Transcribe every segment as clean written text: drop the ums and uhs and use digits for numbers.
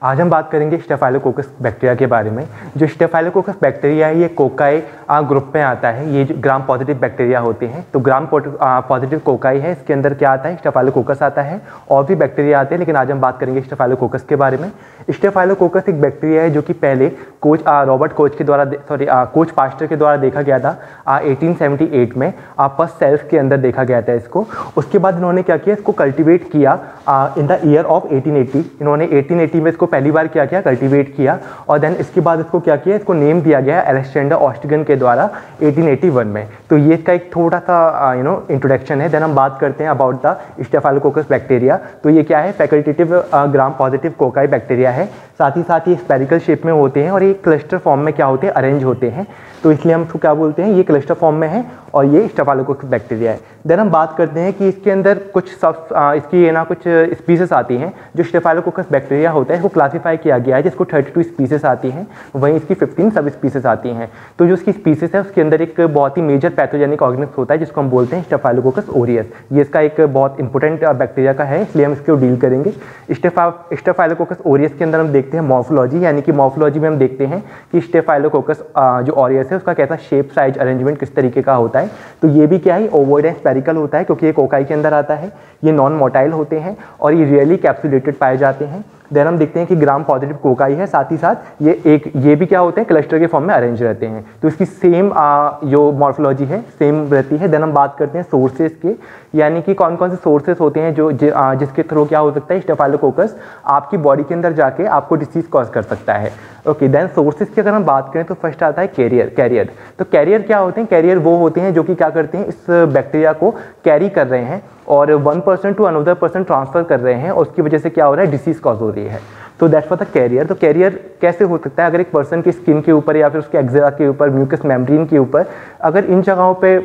आज हम बात करेंगे स्टेफाइलोकोकस बैक्टीरिया के बारे में। जो स्टेफाइलोकोकस बैक्टीरिया है ये कोकाई ग्रुप में आता है। ये जो ग्राम पॉजिटिव बैक्टीरिया होते हैं, तो ग्राम पॉजिटिव कोकाई है, इसके अंदर क्या आता है, स्टेफाइलोकोकस आता है। और भी बैक्टीरिया आते हैं, लेकिन आज हम बात करेंगे स्टेफाइलोकोकस के बारे में। स्टेफाइलोकोकस एक बैक्टीरिया है जो कि पहले रॉबर्ट कोच के द्वारा कोच पास्टर के द्वारा देखा गया था 1878 में फर्स्ट सेल्स के अंदर देखा गया था इसको। उसके बाद इन्होंने क्या किया, इसको कल्टिवेट किया इन द ईयर ऑफ 1880। इन्होंने 1880 में इसको पहली बार क्या किया, कल्टिवेट किया। और देन इसके बाद इसको क्या किया, इसको नेम दिया गया अलेक्जेंडर ऑस्टिगन के द्वारा 1881 में। तो ये इसका एक थोड़ा सा इंट्रोडक्शन है। देन हम बात करते हैं अबाउट द स्टेफाइलोकोकस बैक्टीरिया। तो ये क्या है, facultative gram positive cocci bacteria है। साथ ही साथ ये स्पेरिकल शेप में होते हैं और ये क्लस्टर फॉर्म में क्या होते हैं, अरेंज होते हैं। तो इसलिए हम इसको क्या बोलते हैं, ये क्लस्टर फॉर्म में है और ये स्टेफाइलोकोकस बैक्टीरिया है। देन हम बात करते हैं कि इसके अंदर कुछ इसकी कुछ स्पीसीज आती हैं। जो स्टेफाइलोकोकस बैक्टीरिया होता है इसको क्लासीफाई किया गया है, जिसको 32 स्पीसीज आती हैं, वहीं इसकी 15 सब स्पीसीज आती हैं। तो जो इसकी स्पीसीज है उसके अंदर एक बहुत ही मेजर पैथोजेनिक ऑर्गेनिज्म होता है जिसको हम बोलते हैं स्टेफाइलोकोकस ओरियस। ये इसका एक बहुत इंपॉर्टेंट बैक्टीरिया का है, इसलिए हम इसको डील करेंगे। स्टेफाइलोकोकस ओरियस के अंदर हम देखते हैं मॉर्फोलॉजी, यानी कि मॉर्फोलॉजी में हम देखते हैं कि स्टेफाइलोकोकस जो ओरियस है उसका कैसा शेप, साइज, अरेंजमेंट किस तरीके का होता है। तो ये भी क्या है, ओवॉइड एंड स्पेरिकल होता है, क्योंकि ये कोकाई के अंदर आता है। ये नॉन मोटाइल होते हैं और ये रियरली कैप्सुलेटेड पाए जाते हैं। देन हम देखते हैं कि ग्राम पॉजिटिव कोकाई है, साथ ही साथ ये भी क्या होते हैं, क्लस्टर के फॉर्म में अरेंज रहते हैं। तो इसकी सेम जो मॉर्फोलॉजी है सेम रहती है। देन हम बात करते हैं सोर्सेज के, यानी कि कौन कौन से सोर्सेज होते हैं जो जिसके थ्रू क्या हो सकता है, स्टेफाइलोकोकस आपकी बॉडी के अंदर जाके आपको डिसीज कॉज कर सकता है। ओके, देन सोर्सेज की अगर हम बात करें तो फर्स्ट आता है कैरियर। तो कैरियर क्या होते हैं, कैरियर वो होते हैं जो कि क्या करते हैं, इस बैक्टीरिया को कैरी कर रहे हैं और 1% टू अनदर पर्सन ट्रांसफर कर रहे हैं और उसकी वजह से क्या हो रहा है, डिसीज कॉज हो रही है। तो दैट्स फॉर द कैरियर। तो कैरियर कैसे हो सकता है, अगर एक पर्सन की स्किन के ऊपर या फिर उसके एक्जेला के ऊपर, म्यूकस मेम्ब्रेन के ऊपर, अगर इन जगहों पे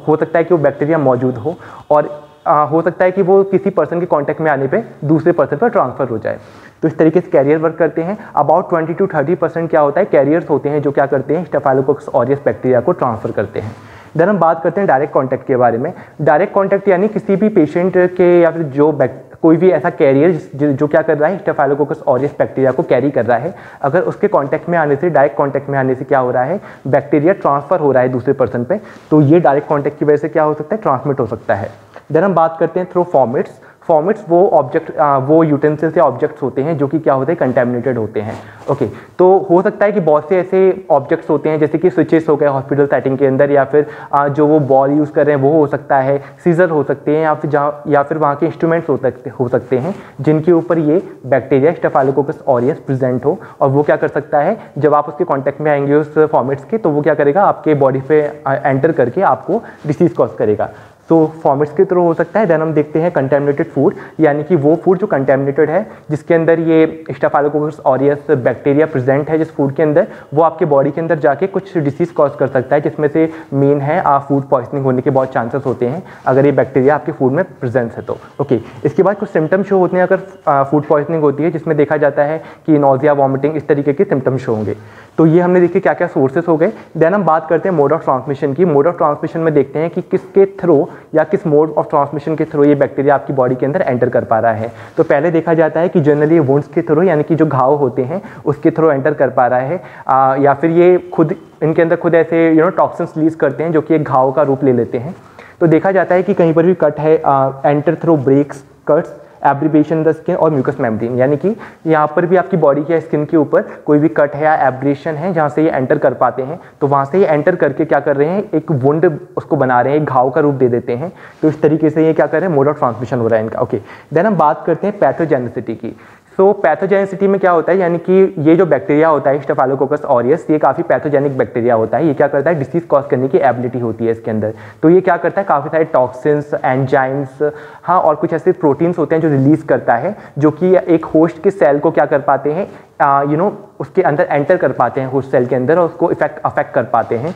हो सकता है कि वो बैक्टीरिया मौजूद हो और हो सकता है कि वो किसी पर्सन के कांटेक्ट में आने पे दूसरे पर्सन पर ट्रांसफर हो जाए। तो इस तरीके से कैरियर वर्क करते हैं। अबाउट 20 to 30% क्या होता है, कैरियर्स होते हैं जो क्या करते हैं, स्टेफाइलोकोकस ऑरियस बैक्टीरिया को ट्रांसफर करते हैं। देन हम बात करते हैं डायरेक्ट कॉन्टैक्ट के बारे में। डायरेक्ट कॉन्टैक्ट यानी किसी भी पेशेंट के या फिर कोई भी ऐसा कैरियर जो क्या कर रहा है, स्टेफाइलोकोकस ऑरियस बैक्टीरिया को कैरी कर रहा है, अगर उसके कांटेक्ट में आने से, डायरेक्ट कांटेक्ट में आने से क्या हो रहा है, बैक्टीरिया ट्रांसफर हो रहा है दूसरे पर्सन पे, तो ये डायरेक्ट कांटेक्ट की वजह से क्या हो सकता है, ट्रांसमिट हो सकता है। देन हम बात करते हैं थ्रू फॉर्मेट्स। वो यूटेंसिल्स या ऑब्जेक्ट्स होते हैं जो कि क्या होते हैं, कंटेमिनेटेड होते हैं। ओके, तो हो सकता है कि बहुत से ऐसे ऑब्जेक्ट्स होते हैं जैसे कि स्विचेस हो गए हॉस्पिटल सेटिंग के अंदर, या फिर जो वो बॉल यूज़ कर रहे हैं वो हो सकता है, सीजर हो सकते हैं, या फिर वहाँ के इंस्ट्रूमेंट्स हो सकते हैं जिनके ऊपर ये बैक्टीरिया स्टेफाइलोकोकस ऑरियस प्रेजेंट हो। और वो क्या कर सकता है, जब आप उसके कॉन्टैक्ट में आएंगे उस फॉर्मेट्स के, तो वो क्या करेगा, आपके बॉडी पे एंटर करके आपको डिसीज कॉज करेगा। तो फॉर्मेट्स के थ्रू हो सकता है। देन हम देखते हैं कंटेमिनेटेड फूड, यानी कि वो फूड जो कंटेमिनेटेड है, जिसके अंदर ये स्टेफाइलोकोकस ऑरियस बैक्टीरिया प्रेजेंट है जिस फूड के अंदर, वो आपके बॉडी के अंदर जाके कुछ डिसीज कॉज कर सकता है, जिसमें से मेन है फूड पॉइजनिंग होने के बहुत चांसेस होते हैं अगर ये बैक्टीरिया आपके फूड में प्रेजेंस है तो। ओके, इसके बाद कुछ सिम्टम शो होते हैं अगर फूड पॉइजनिंग होती है, जिसमें देखा जाता है कि नोजिया, वॉमिटिंग, इस तरीके के सिम्टम शो होंगे। तो ये हमने देखे क्या क्या सोर्सेस हो गए। देन हम बात करते हैं मोड ऑफ ट्रांसमिशन की। मोड ऑफ ट्रांसमिशन में देखते हैं कि किसके थ्रू या किस मोड ऑफ ट्रांसमिशन के थ्रू ये बैक्टीरिया आपकी बॉडी के अंदर एंटर कर पा रहा है। तो पहले देखा जाता है कि जनरली वुंड्स के थ्रू, यानी कि जो घाव होते हैं उसके थ्रू एंटर कर पा रहा है, या फिर ये खुद इनके अंदर खुद ऐसे टॉक्सिन्स रिलीज करते हैं जो कि एक घाव का रूप ले लेते हैं। तो देखा जाता है कि कहीं पर भी कट है, enter through breaks, cuts, abbreviation the skin और म्यूकस मेम्ब्रेन, यानी कि यहाँ पर भी आपकी बॉडी के स्किन के ऊपर कोई भी कट है या एब्रेशन है जहाँ से ये एंटर कर पाते हैं, तो वहाँ से ये एंटर करके क्या कर रहे हैं, एक वुंड उसको बना रहे हैं, एक घाव का रूप दे देते हैं। तो इस तरीके से ये क्या कर रहे हैं, मोड ऑफ ट्रांसमिशन हो रहा है इनका। ओके, देन हम बात करते हैं पैथोजेनिसिटी की। सो पैथोजेनिसिटी में क्या होता है, यानी कि ये जो बैक्टीरिया होता है स्टेफाइलोकोकस ऑरियस, ये काफ़ी पैथोजेनिक बैक्टीरिया होता है। ये क्या करता है, डिसीज कॉज करने की एबिलिटी होती है इसके अंदर। तो ये क्या करता है, काफ़ी सारे टॉक्सिन्स, एंजाइम्स, हाँ, और कुछ ऐसे प्रोटीन्स होते हैं जो रिलीज करता है, जो कि एक होस्ट के सेल को क्या कर पाते हैं, उसके अंदर एंटर कर पाते हैं होस्ट सेल के अंदर और उसको अफेक्ट कर पाते हैं।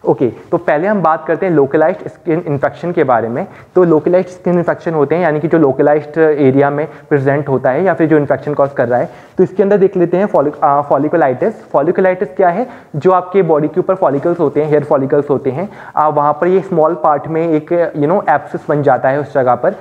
ओके तो पहले हम बात करते हैं लोकलाइज्ड स्किन इन्फेक्शन के बारे में। तो लोकलाइज्ड स्किन इन्फेक्शन होते हैं यानी कि जो लोकलाइज्ड एरिया में प्रेजेंट होता है या फिर जो इन्फेक्शन कॉज कर रहा है। तो इसके अंदर देख लेते हैं फॉलिकुलाइटिस। फॉलिकुलाइटिस क्या है? जो आपके बॉडी के ऊपर फॉलिकल्स होते हैं, हेयर फॉलिकल्स होते हैं, वहाँ पर ये स्मॉल पार्ट में एक एब्सिस बन जाता है, उस जगह पर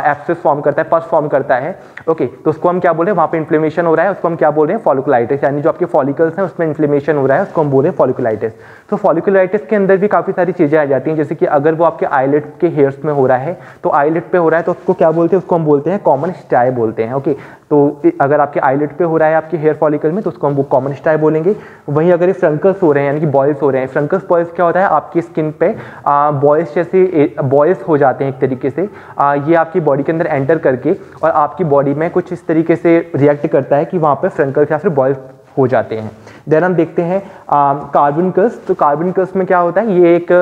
एब्सिस फॉर्म करता है, पस फॉर्म करता है। ओके तो उसको हम क्या बोल रहे हैं? वहाँ पे इन्फ्लेमेशन हो रहा है, उसको हम क्या बोल रहे हैं? फॉलिकुलाइटिस। यानी जो आपके फॉलिकल्स हैं उसमें इन्फ्लेमेशन हो रहा है, उसको हम बोल रहे हैं फॉलिकुलाइटिस। तो फॉलिकुलाइटिस के अंदर भी काफ़ी सारी चीज़ें आ जाती हैं, जैसे कि अगर वो आपके आईलिड के हेयर्स में हो रहा है, तो आईलिड पे हो रहा है तो उसको क्या बोलते हैं? उसको हम बोलते हैं कॉमन स्टाई बोलते हैं। ओके तो अगर आपके आईलिड पे हो रहा है आपके हेयर फॉलिकल में तो उसको हम कॉमन स्टाई बोलेंगे। वहीं अगर ये फ्रंकल्स हो रहे हैं यानी कि बॉयल्स हो रहे हैं, फ्रंकल्स बॉयल्स क्या होता है? आपकी स्किन पे बॉयल्स जैसे बॉयल्स हो जाते हैं एक तरीके से। ये आपकी बॉडी के अंदर एंटर करके और आपकी बॉडी में कुछ इस तरीके से रिएक्ट करता है कि वहाँ पे फ्रंकल्स या फिर बॉयल्स हो जाते हैं। देन हम देखते हैं कार्बनकल्स। तो कार्बनकल्स में क्या होता है? ये एक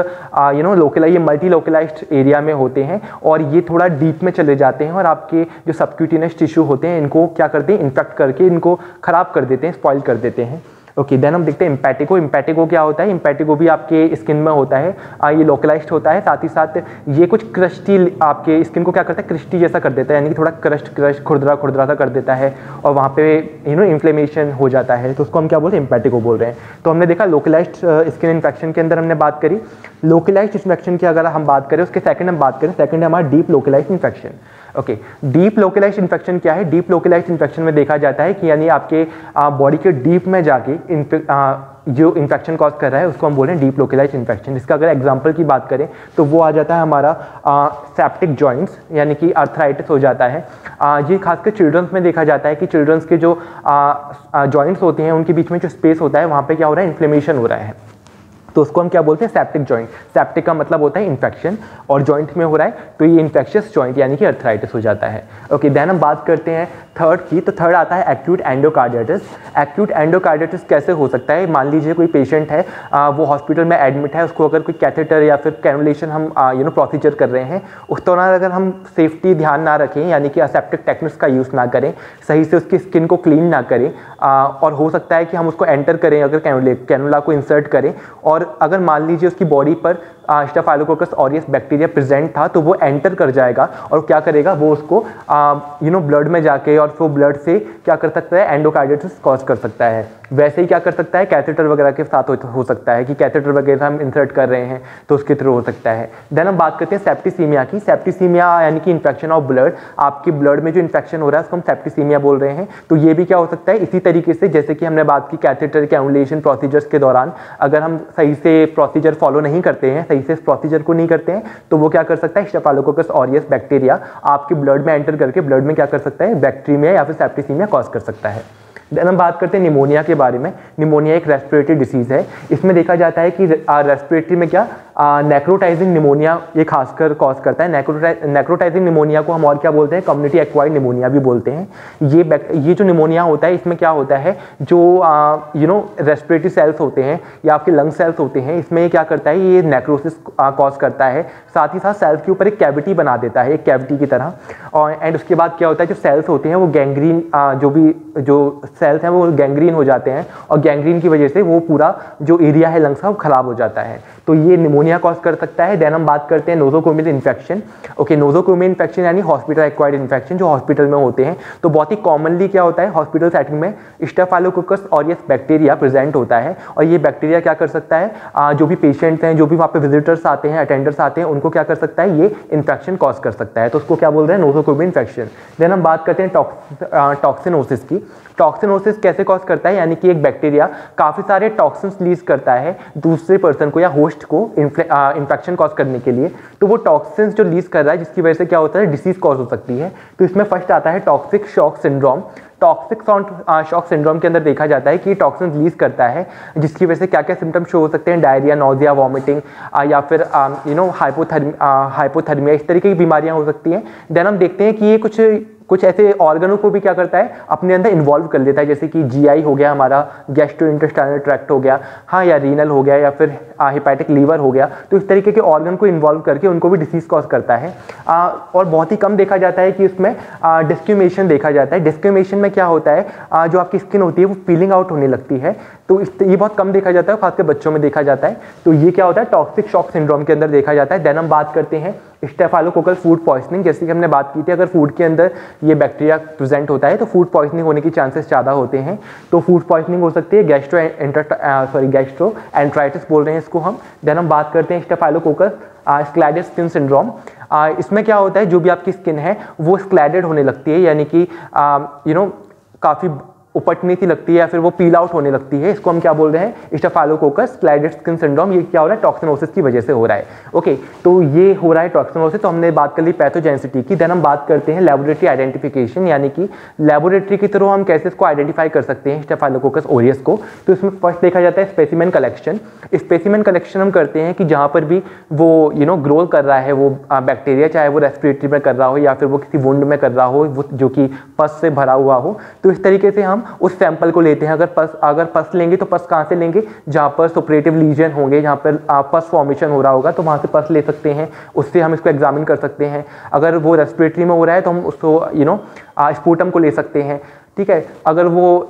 ये मल्टी लोकलाइज्ड एरिया में होते हैं और ये थोड़ा डीप में चले जाते हैं और आपके जो सबक्यूटेनियस टिश्यू होते हैं इनको क्या करते हैं? इन्फेक्ट करके इनको खराब कर देते हैं, स्पॉइल कर देते हैं। ओके देन हम देखते हैं इम्पैटिको। इम्पैटिको क्या होता है? इम्पैटिको भी आपके स्किन में होता है, ये लोकलाइज्ड होता है, साथ ही साथ ये कुछ क्रस्टी आपके स्किन को क्या करता है? क्रिस्टी जैसा कर देता है, यानी कि थोड़ा क्रस्ट खुरदरा सा कर देता है और वहाँ पे इन्फ्लेमेशन हो जाता है, तो उसको हम क्या बोल रहे हैं? इम्पैटिको बोल रहे हैं। तो हमने देखा लोकलाइज्ड स्किन इन्फेक्शन के अंदर हमने बात करी। लोकलाइज्ड इन्फेक्शन की अगर हम बात करें, उसके सेकंड हम बात करें, सेकंड है हमारा deep localised infection. Okay deep localised infection क्या है? डीप लोकलाइज्ड इन्फेक्शन में देखा जाता है कि यानी आपके बॉडी के डीप में जाके जो इन्फेक्शन कॉज कर रहा है उसको हम बोल रहे हैं डीप लोकलाइज्ड इन्फेक्शन। इसका अगर एग्जांपल की बात करें तो वो आ जाता है हमारा सेप्टिक जॉइंट्स यानी कि अर्थराइटिस हो जाता है। ये खासकर चिल्ड्रंस में देखा जाता है कि चिल्ड्रंस के जो जॉइंट्स होते हैं उनके बीच में जो स्पेस होता है वहाँ पे क्या हो रहा है? इन्फ्लेमेशन हो रहा है, तो उसको हम क्या बोलते हैं? Septic joint. सेप्टिक का मतलब होता है इन्फेक्शन और जॉइंट में हो रहा है तो ये इन्फेक्शियस जॉइंट यानी कि अर्थराइटिस हो जाता है। ओके देन हम बात करते हैं थर्ड की। तो थर्ड आता है एक्यूट एंडोकार्डिटिस। एक्यूट एंडोकार्डिटिस कैसे हो सकता है? मान लीजिए कोई पेशेंट है, वो हॉस्पिटल में एडमिट है, उसको अगर कोई कैथेटर या फिर कैनुलेशन हम प्रोसीजर कर रहे हैं, उस दौरान अगर हम सेफ्टी ध्यान ना रखें यानी कि असेप्टिक टेक्निक्स का यूज़ ना करें, सही से उसकी स्किन को क्लीन ना करें, और हो सकता है कि हम उसको एंटर करें अगर कैनुला को इंसर्ट करें, और अगर मान लीजिए उसकी बॉडी पर स्टेफाइलोकोकस ऑरियस बैक्टीरिया प्रेजेंट था तो वो एंटर कर जाएगा और क्या करेगा? वो उसको ब्लड में जाके और फिर ब्लड से क्या कर सकता है? एंडोकार्डिटिस कॉज कर सकता है। वैसे ही क्या कर सकता है? कैथेटर वगैरह के साथ हो सकता है कि कैथेटर वगैरह हम इंसर्ट कर रहे हैं तो उसके थ्रू हो सकता है। देन हम बात करते हैं सेप्टिसीमिया की। सेप्टिसीमिया यानी कि इन्फेक्शन ऑफ ब्लड। आपके ब्लड में जो इन्फेक्शन हो रहा है उसको हम सेप्टिसीमिया बोल रहे हैं। तो ये भी क्या हो सकता है? इसी तरीके से जैसे कि हमने बात की कैथेटर कैनुलेशन प्रोसीजर्स के दौरान अगर हम सही से प्रोसीजर फॉलो नहीं करते हैं, सही से इस प्रोसीजर को नहीं करते हैं, तो वो क्या कर सकता है? स्टेफाइलोकोकस ऑरियस बैक्टीरिया आपके ब्लड में एंटर करके ब्लड में क्या कर सकता है? बैक्टीरिया या फिर सेप्टिसीमिया कॉज कर सकता है। देन हम बात करते हैं निमोनिया के बारे में। निमोनिया एक रेस्पिरेटरी डिसीज है। इसमें देखा जाता है कि रेस्पिरेटरी में क्या नेक्रोटाइजिंग निमोनिया ये खासकर कॉज करता है। नेक्रोटाइजिंग निमोनिया को हम और क्या बोलते हैं? कम्युनिटी एक्वायर्ड निमोनिया भी बोलते हैं। ये जो निमोनिया होता है इसमें क्या होता है? जो रेस्पिरेटरी सेल्स होते हैं या आपके लंग सेल्स होते हैं, इसमें ये क्या करता है? ये नेक्रोसिस कॉज करता है, साथ ही साथ सेल्स के ऊपर एक कैविटी बना देता है, एक कैविटी की तरह। और एंड उसके बाद क्या होता है? जो सेल्स होते हैं वो गैंग्रीन जो सेल्स हैं वो गैंग्रीन हो जाते हैं और गैंग्रीन की वजह से वो पूरा जो एरिया है लंग्स का वो खराब हो जाता है, तो ये निमोनिया कॉज कर सकता है। देन हम बात करते हैं nosocomial infection. Okay nosocomial infection यानी हॉस्पिटल एक्वायर्ड इन्फेक्शन जो हॉस्पिटल में होते हैं। तो बहुत ही कॉमनली क्या होता है? हॉस्पिटल सेटिंग में स्टेफाइलोकोकस ऑरियस बैक्टीरिया प्रेजेंट होता है और ये बैक्टीरिया क्या कर सकता है? जो भी पेशेंट्स हैं, जो भी वहाँ पे विजिटर्स आते हैं, अटेंडर्स आते हैं, उनको क्या कर सकता है? ये इन्फेक्शन कॉज कर सकता है, तो उसको क्या बोल रहे हैं? Nosocomial infection. देन हम बात करते हैं टॉक्सिनोसिस की। टॉक्सिनोसिस कैसे कॉज करता है? यानी कि एक बैक्टीरिया काफ़ी सारे टॉक्सिन्स रिलीज करता है दूसरे पर्सन को या होस्ट को इन्फेक्शन कॉज करने के लिए। तो वो टॉक्सिन्स जो रिलीज कर रहा है जिसकी वजह से क्या होता है? डिसीज कॉज हो सकती है। तो इसमें फर्स्ट आता है toxic shock syndrome. Toxic shock syndrome के अंदर देखा जाता है कि टॉक्सिन रिलीज करता है जिसकी वजह से क्या क्या सिम्टम्स शो हो सकते हैं? डायरिया, नोजिया, वॉमिटिंग या फिर हाइपोथर्मिया, इस तरीके की बीमारियां हो सकती हैं। देन हम देखते हैं कि ये कुछ कुछ ऐसे ऑर्गनों को भी क्या करता है अपने अंदर इन्वॉल्व कर लेता है, जैसे कि जीआई हो गया, हमारा गैस्ट्रो इंटेस्टाइनल ट्रैक्ट हो गया, हाँ, या रीनल हो गया, या फिर हेपेटिक लीवर हो गया। तो इस तरीके के ऑर्गन को इन्वॉल्व करके उनको भी डिसीज कॉज करता है। और बहुत ही कम देखा जाता है कि उसमें डिस्क्यूमेशन देखा जाता है। डिस्क्यूमेशन में क्या होता है, जो आपकी स्किन होती है वो पीलिंग आउट होने लगती है, तो ये बहुत कम देखा जाता है, खासकर बच्चों में देखा जाता है। तो ये क्या होता है, टॉक्सिक शॉक सिंड्रोम के अंदर देखा जाता है। देन हम बात करते हैं स्टेफाइलोकोकल फूड पॉइजनिंग। जैसे कि हमने बात की थी, अगर फूड के अंदर ये बैक्टीरिया प्रेजेंट होता है तो फूड पॉइजनिंग होने की चांसेस ज़्यादा होते हैं। तो फूड पॉइजनिंग हो सकती है, गैस्ट्रो एंट्राइटिस बोल रहे हैं इसको हम। देन हम बात करते हैं स्टेफाइलोकोकल स्क्लैडेड स्किन सिंड्रोम। इसमें क्या होता है, जो भी आपकी स्किन है वो स्क्लैडेड होने लगती है, यानी कि काफ़ी उपटनी सी लगती है या फिर वो पील आउट होने लगती है। इसको हम क्या बोल रहे हैं, स्टेफाइलोकोकस स्क्लैडेड स्किन सिंड्रोम। ये क्या हो रहा है, टॉक्सिनोसिस की वजह से हो रहा है। ओके, तो ये हो रहा है टॉक्सिनोसिस। तो हमने बात कर ली पैथोजेनिसिटी की। देन हम बात करते हैं लेबोरेटरी आइडेंटिफिकेशन, यानी कि लेबोरेटरी की थ्रू हम कैसे इसको आइडेंटिफाई कर सकते हैं स्टेफाइलोकोकस ऑरियस को। तो इसमें फर्स्ट देखा जाता है स्पेसिमेन कलेक्शन। स्पेसिमेन कलेक्शन हम करते हैं कि जहाँ पर भी वो ग्रो कर रहा है वो बैक्टीरिया, चाहे वो रेस्पिरेटरी में कर रहा हो या फिर वो किसी वुंड में कर रहा हो वो जो कि पस से भरा हुआ हो, तो इस तरीके से हम उस सैंपल को लेते हैं। अगर पस लेंगे तो पस कहाँ से लेंगे, जहाँ पर सुपरेटिव लीजन होंगे, जहाँ पर पस फॉर्मेशन हो रहा होगा, तो वहाँ से पस ले सकते हैं, उससे हम इसको एग्जामिन कर सकते हैं। अगर वो रेस्पिरेटरी में हो रहा है तो हम उसको स्पूटम को ले सकते हैं, ठीक है। अगर वो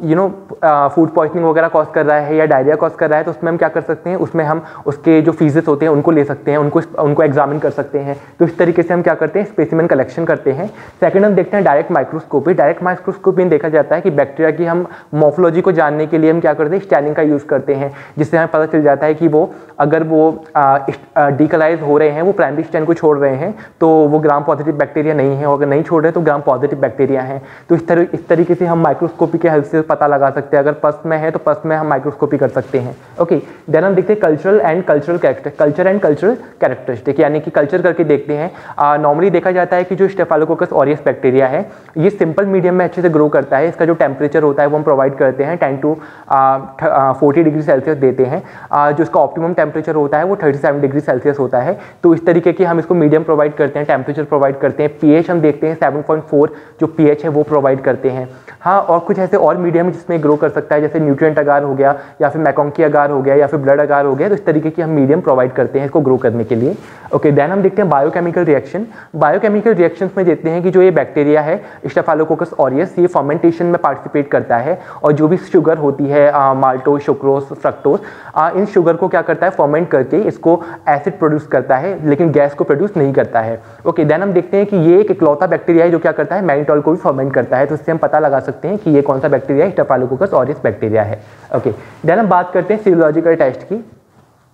फूड पॉइजनिंग वगैरह कॉज कर रहा है या डायरिया कॉज कर रहा है तो उसमें हम क्या कर सकते हैं, उसमें हम उसके जो फीसेस होते हैं उनको ले सकते हैं, उनको एग्जामिन कर सकते हैं। तो इस तरीके से हम क्या करते हैं, स्पेसिमेन कलेक्शन करते हैं। सेकंड हम देखते हैं डायरेक्ट माइक्रोस्कोपी। डायरेक्ट माइक्रोस्कोपी में देखा जाता है कि बैक्टीरिया की हम मॉर्फोलॉजी को जानने के लिए हम क्या करते हैं, स्टैनिंग का यूज़ करते हैं, जिससे हमें पता चल जाता है कि वो अगर वो डीकलाइज हो रहे हैं, वो प्राइमरी स्टैंड को छोड़ रहे हैं, तो वो ग्राम पॉजिटिव बैक्टीरिया नहीं है, और अगर नहीं छोड़ रहे तो ग्राम पॉजिटिव बैक्टीरिया हैं। तो इस तरीके से हम माइक्रोस्कोपी के हेल्प से पता लगा सकते हैं। अगर पस में है तो पस में हम माइक्रोस्कोपी कर सकते हैं। ओके, देन हम देखते हैं कल्चर एंड कल्चरल कैरेक्टरिस्टिक, यानी कि कल्चर करके देखते हैं। नॉर्मली देखा जाता है कि जो स्टेफाइलोकोकस ऑरियस बैक्टीरिया है ये सिंपल मीडियम में अच्छे से ग्रो करता है। इसका जो टेम्परेचर होता है वो हम प्रोवाइड करते हैं 10 to 40 डिग्री सेल्सियस देते हैं। जो इसका ऑप्टिमम टेम्परेचर होता है वो 37 डिग्री सेल्सियस होता है। तो इस तरीके की हम इसको मीडियम प्रोवाइड करते हैं, टेम्परेचर प्रोवाइड करते हैं। पीएच हम देखते हैं 7.4 जो पीएच है वो प्रोवाइड करते हैं। हाँ, और कुछ ऐसे और मीडियम जिसमें ग्रो कर सकता है, जैसे न्यूट्रिएंट अगार हो गया या फिर मैकोंकी अगार हो गया या फिर ब्लड अगार हो गया। तो इस तरीके की हम मीडियम प्रोवाइड करते हैं इसको ग्रो करने के लिए। ओके, देन हम देखते हैं बायोकेमिकल रिएक्शन। बायोकेमिकल रिएक्शंस में देखते हैं कि जो ये बैक्टीरिया है स्टेफाइलोकोकस ऑरियस, ये फर्मेंटेशन में पार्टिसिपेट करता है, और जो भी शुगर होती है माल्टोज, सुक्रोज, फ्रक्टोज, इन शुगर को क्या करता है, फर्मेंट करके इसको एसिड प्रोड्यूस करता है, लेकिन गैस को प्रोड्यूस नहीं करता है। ओके, देन हम देखते हैं कि ये एक इकलौता बैक्टीरिया है जो क्या करता है, मैनिटॉल को भी फर्मेंट करता है। तो इससे हम पता लगा सकते हैं कि ये कौन सा बैक्टीरिया है, स्टेफाइलोकोकस ऑरियस बैक्टीरिया है। ओके, देन हम बात करते हैं सीरोलॉजिकल टेस्ट की।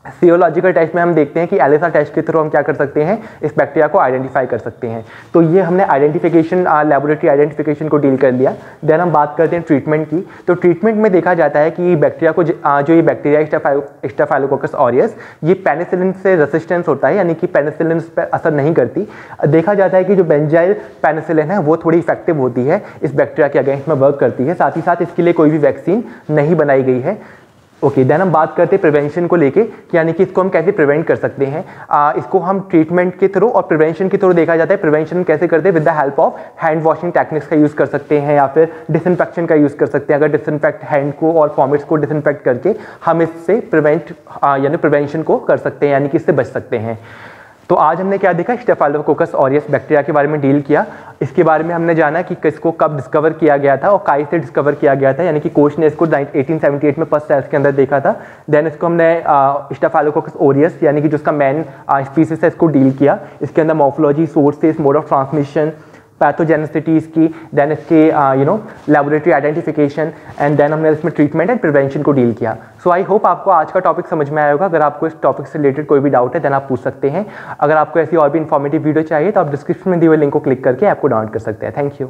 सीरोलॉजिकल टेस्ट में हम देखते हैं कि एलिसा टेस्ट के थ्रू हम क्या कर सकते हैं, इस बैक्टीरिया को आइडेंटिफाई कर सकते हैं। तो ये हमने आइडेंटिफिकेशन, लेबोरेटरी आइडेंटिफिकेशन को डील कर लिया। देन हम बात करते हैं ट्रीटमेंट की। तो ट्रीटमेंट में देखा जाता है कि बैक्टीरिया को जो ये बैक्टीरिया स्टेफाइलोकोकस ऑरियस, ये पेनिसिलिन से रेसिस्टेंस होता है, यानी कि पेनिसिलिन पर असर नहीं करती। देखा जाता है कि जो बेंजाइल पेनिसिलिन है वो थोड़ी इफेक्टिव होती है, इस बैक्टीरिया के अगेंस्ट में वर्क करती है। साथ ही साथ इसके लिए कोई भी वैक्सीन नहीं बनाई गई है। ओके, देन हम बात करते हैं प्रिवेंशन को लेके, यानी कि इसको हम कैसे प्रिवेंट कर सकते हैं। इसको हम ट्रीटमेंट के थ्रू और प्रिवेंशन के थ्रू देखा जाता है। प्रिवेंशन कैसे करते हैं, with the help of hand washing techniques का यूज़ कर सकते हैं, या फिर डिसइंफेक्शन का यूज़ कर सकते हैं। अगर डिसइंफेक्ट हैंड को और फॉर्मेट्स को डिसइंफेक्ट करके हम इससे यानी प्रिवेंशन को कर सकते हैं, यानी कि इससे बच सकते हैं। तो आज हमने क्या देखा, स्टेफाइलोकोकस ऑरियस बैक्टीरिया के बारे में डील किया। इसके बारे में हमने जाना कि किसको कब डिस्कवर किया गया था और काई से डिस्कवर किया गया था, यानी कि कोच ने इसको 1878 में पस सेल्स के अंदर देखा था। देन इसको हमने स्टेफाइलोकोकस ऑरियस, यानी कि जो उसका मेन स्पीसीज है, इसको डील किया। इसके अंदर morphology, sources, mode of transmission, pathogenicity इसकी, देन इसके लेबोरेटरी आइडेंटिफिकेशन, एंड देन हमने इसमें ट्रीटमेंट एंड प्रिवेंशन को डील किया। सो आई होप आपको आज का टॉपिक समझ में आया होगा। अगर आपको इस टॉपिक से रिलेटेड कोई भी डाउट है देन आप पूछ सकते हैं। अगर आपको ऐसी और भी इन्फॉर्मेटिव वीडियो चाहिए तो आप डिस्क्रिप्शन में दिए हुए लिंक को क्लिक करके ऐप को डाउनलोड कर सकते हैं। Thank you.